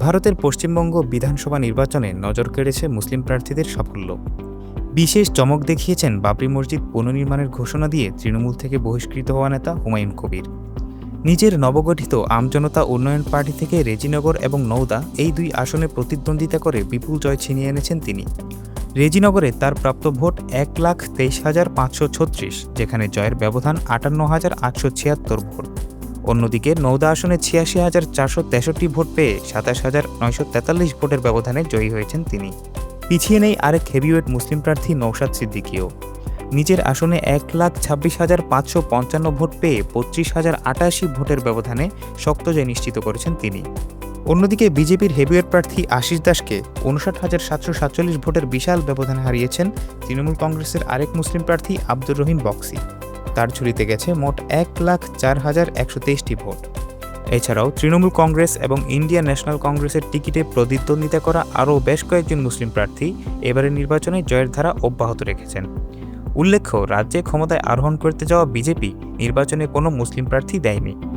ভারতের পশ্চিমবঙ্গ বিধানসভা নির্বাচনে নজর কেড়েছে মুসলিম প্রার্থীদের সাফল্য। বিশেষ চমক দেখিয়েছেন বাবরি মসজিদ পুনর্নির্মাণের ঘোষণা দিয়ে তৃণমূল থেকে বহিষ্কৃত হওয়া নেতা হুমায়ুন কবির। নিজের নবগঠিত আমজনতা উন্নয়ন পার্টি থেকে রেজিনগর এবং নওদা এই দুই আসনে প্রতিদ্বন্দ্বিতা করে বিপুল জয় ছিনিয়ে এনেছেন তিনি। রেজিনগরে তার প্রাপ্ত ভোট 1,23,536, যেখানে জয়ের ব্যবধান 58,876 ভোট। অন্যদিকে নওদা আসনে 86,463 ভোট পেয়ে 27,943 ভোটের ব্যবধানে জয়ী হয়েছেন তিনি। পিছিয়ে নেই আরেক হেভিওয়েট মুসলিম প্রার্থী নওশাদ সিদ্দিকীও। নিজের আসনে 1,26,555 ভোট পেয়ে 25,088 ভোটের ব্যবধানে শক্ত জয় নিশ্চিত করেছেন তিনি। অন্যদিকে বিজেপির হেভিওয়েট প্রার্থী আশিস দাসকে 59,747 ভোটের বিশাল ব্যবধানে হারিয়েছেন তৃণমূল কংগ্রেসের আরেক মুসলিম প্রার্থী আব্দুর রহিম বক্সি। তার ঝুলিতে গেছে মোট 1,04,123টি ভোট। এছাড়াও তৃণমূল কংগ্রেস এবং ইন্ডিয়ান ন্যাশনাল কংগ্রেসের টিকিটে প্রতিদ্বন্দ্বিতা করা আরও বেশ কয়েকজন মুসলিম প্রার্থী এবারের নির্বাচনে জয়ের ধারা অব্যাহত রেখেছেন। উল্লেখ্য, রাজ্যে ক্ষমতায় আরোহণ করতে যাওয়া বিজেপি নির্বাচনে কোনো মুসলিম প্রার্থী দেয়নি।